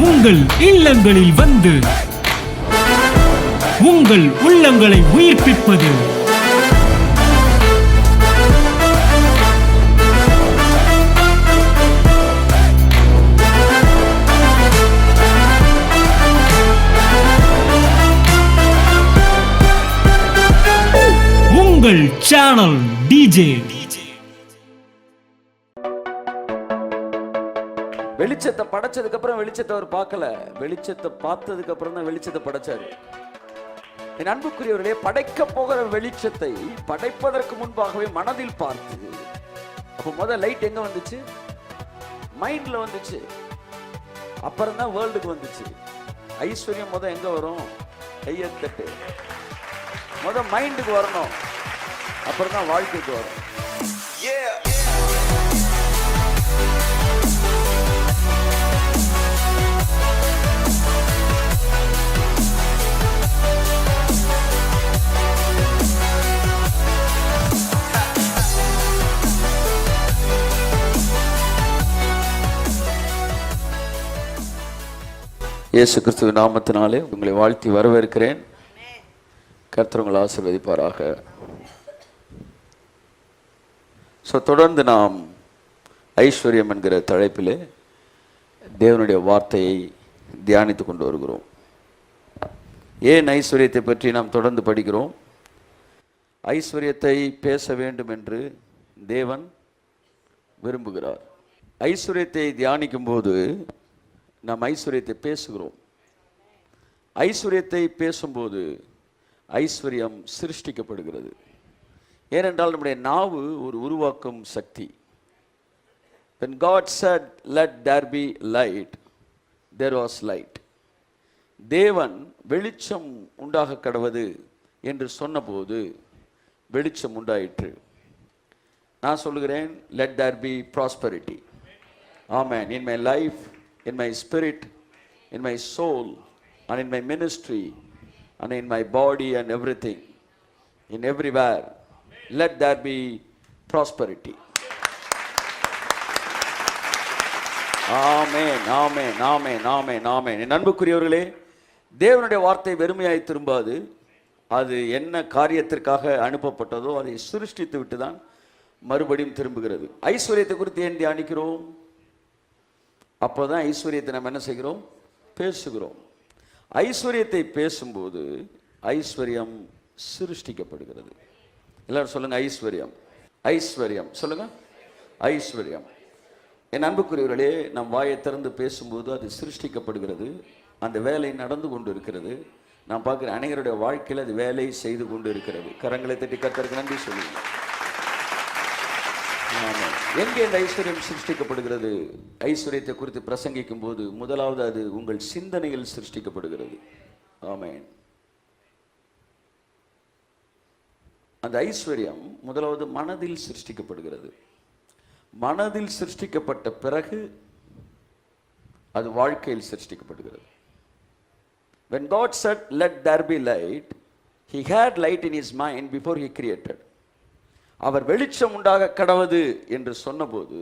உங்கள் இல்லங்களில் வந்து உங்கள் உள்ளங்களை உயிர்ப்பிப்பது உங்கள் சேனல் டிஜே. வெளிச்சத்தை படைச்சதுக்கு அப்புறம் வெளிச்சத்தை அவர் பார்க்கல, வெளிச்சத்தை பார்த்ததுக்கு அப்புறம் தான் வெளிச்சத்தை படைச்சாரு. என் அன்புக்குரியவர்களே, படைக்க போகிற வெளிச்சத்தை படைப்பதற்கு முன்பாகவே மனதில் பார்த்து, அப்போ முதல் லைட் எங்க வந்துச்சு? மைண்ட்ல வந்துச்சு. அப்புறம் தான் வேர்ல்டுக்கு வந்துச்சு. ஐஸ்வர்யம் முத எங்க வரும்? கையத்தட்டு. முத மைண்டுக்கு வரணும், அப்புறம் தான் வாழ்க்கைக்கு வரும். இயேசு கிறிஸ்துவின் நாமத்தினாலே உங்களை வாழ்த்தி வரவேற்கிறேன். கர்த்தர் உங்களை ஆசீர்வதிப்பாராக. தொடர்ந்து நாம் ஐஸ்வர்யம் என்கிற தலைப்பிலே தேவனுடைய வார்த்தையை தியானித்து கொண்டு வருகிறோம். ஏன் ஐஸ்வர்யத்தை பற்றி நாம் தொடர்ந்து படிக்கிறோம்? ஐஸ்வர்யத்தை பேச வேண்டும் என்று தேவன் விரும்புகிறார். ஐஸ்வர்யத்தை தியானிக்கும் போது நாம் ஐஸ்வர்யத்தை பேசுகிறோம். ஐஸ்வர்யத்தை பேசும்போது ஐஸ்வர்யம் சிருஷ்டிக்கப்படுகிறது. ஏனென்றால் நம்முடைய நாவு ஒரு உருவாக்கும் சக்தி. When God said, "Let there be light," there was light. தேவன் வெளிச்சம் உண்டாக கடவது என்று சொன்னபோது வெளிச்சம் உண்டாயிற்று. நான் சொல்லுகிறேன், let there be prosperity. Amen. In my life, in my spirit, in my soul, and in my ministry, and in my body and everything, in everywhere, let there be prosperity. Amen, amen, amen, amen, amen. என் அன்புக்குரியவர்களே, தேவனுடைய வார்த்தை வெறுமையாய் திரும்பாது. அது என்ன காரியத்திற்காக அனுப்பப்பட்டதோ அதை சிருஷ்டித்து விட்டு தான் மறுபடியும் திரும்புகிறது. ஐஸ்வர்யத்தை குறித்து ஏன் தியானிக்கிறோம்? அப்போதான் ஐஸ்வர்யத்தை நம்ம என்ன செய்கிறோம்? பேசுகிறோம். ஐஸ்வர்யத்தை பேசும்போது ஐஸ்வர்யம் சிருஷ்டிக்கப்படுகிறது. எல்லாரும் சொல்லுங்க, ஐஸ்வர்யம். ஐஸ்வர்யம் சொல்லுங்க, ஐஸ்வர்யம். என் அன்புக்குரியவர்களே, நம் வாயை திறந்து பேசும்போது அது சிருஷ்டிக்கப்படுகிறது. அந்த வேலை நடந்து கொண்டு இருக்கிறது. நான் பார்க்குற அனைவருடைய வாழ்க்கையில் அது வேலை செய்து கொண்டு இருக்கிறது. கரங்களை தட்டி கர்த்தருக்கு நன்றி சொல்லுங்க. எங்கே இந்த ஐஸ்வர்யம் சிருஷ்டிக்கப்படுகிறது? ஐஸ்வர்யத்தை குறித்து பிரசங்கிக்கும் போது முதலாவது அது உங்கள் சிந்தனையில் சிருஷ்டிக்கப்படுகிறது. ஆமென். அந்த ஐஸ்வர்யம் முதலாவது மனதில் சிருஷ்டிக்கப்படுகிறது. மனதில் சிருஷ்டிக்கப்பட்ட பிறகு அது வாழ்க்கையில் சிருஷ்டிக்கப்படுகிறது. When God said, "Let there be light," he had light in his mind before he created. அவர் வெளிச்சம் உண்டாக கடவது என்று சொன்னபோது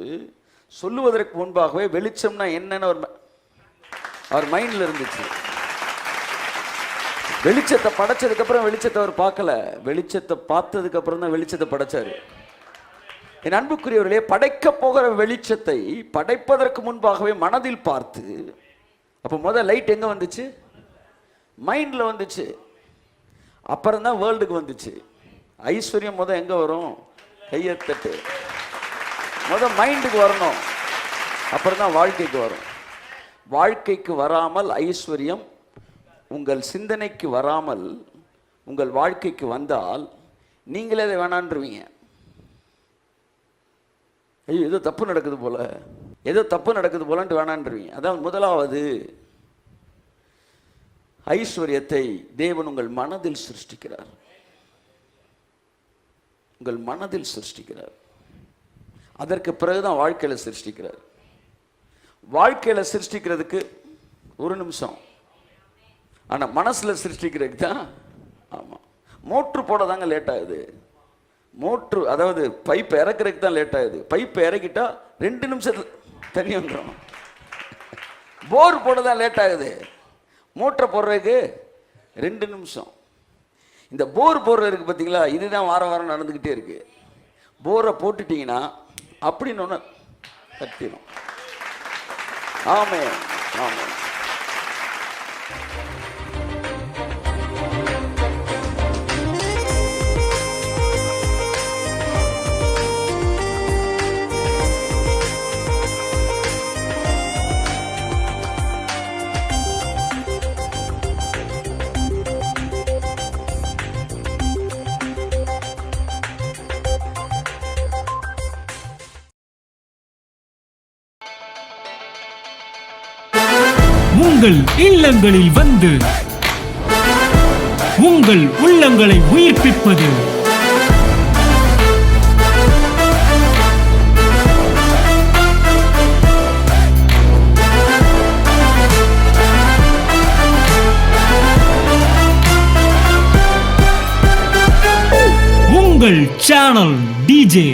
சொல்லுவதற்கு முன்பாகவே வெளிச்சம்னா என்னன்னு அவர் மைண்ட்ல இருந்துச்சு. வெளிச்சத்தை படைச்சதுக்கு அப்புறம் வெளிச்சத்தை அவர் பார்க்கல, வெளிச்சத்தை பார்த்ததுக்கு அப்புறம் தான் வெளிச்சத்தை படைச்சாரு. என் அன்புக்குரியவர்களே, படைக்க போகிற வெளிச்சத்தை படைப்பதற்கு முன்பாகவே மனதில் பார்த்து, அப்போ முதல் லைட் எங்க வந்துச்சு? மைண்ட்ல வந்துச்சு. அப்புறம் தான் வேர்ல்டுக்கு வந்துச்சு. ஐஸ்வர்யம் முத எங்க வரும்? கையத்தட்டு. முத மைண்டுக்கு வரணும், அப்புறம் தான் வாழ்க்கைக்கு வரும். வாழ்க்கைக்கு வராமல் ஐஸ்வர்யம் உங்கள் சிந்தனைக்கு வராமல் உங்கள் வாழ்க்கைக்கு வந்தால் நீங்களே அதை வேணான்றுவீங்க. ஐயோ, ஏதோ தப்பு நடக்குது போல, ஏதோ தப்பு நடக்குது போலன்ட்டு வேணான்றுவீங்க. அதான் முதலாவது ஐஸ்வர்யத்தை தேவன் உங்கள் மனதில் சிருஷ்டிக்கிறார். உங்கள் மனதில் சிருஷ்டிக்கிறார். அதற்கு பிறகுதான் வாழ்க்கையில் சிருஷ்டிக்கிறார். வாழ்க்கையில் சிருஷ்டிக்கிறதுக்கு ஒரு நிமிஷம், ஆனால் மனசில் சிருஷ்டிக்கிறதுக்கு தான். ஆமாம், மோட்ரு போட தாங்க லேட் ஆகுது. மோட்ரு, அதாவது பைப்பை இறக்குறதுக்கு தான் லேட் ஆகுது. பைப்பை இறக்கிட்டா 2 நிமிஷத்தில் தண்ணி வந்துடும். போர் போட தான் லேட் ஆகுது, மோட்டரை போடுறதுக்கு 2 நிமிஷம். இந்த போர் போடுறதுக்கு பார்த்தீங்களா, இதுதான் வாரம் வாரம் நடந்துக்கிட்டே இருக்கு. போரை போட்டுட்டீங்கன்னா அப்படின்னு ஒன்று கட்டிடும். ஆமே ஆமே. உங்கள் இல்லங்களில் வந்து உங்கள் உள்ளங்களை உயிர்ப்பிப்பது உங்கள் சேனல் டிஜே.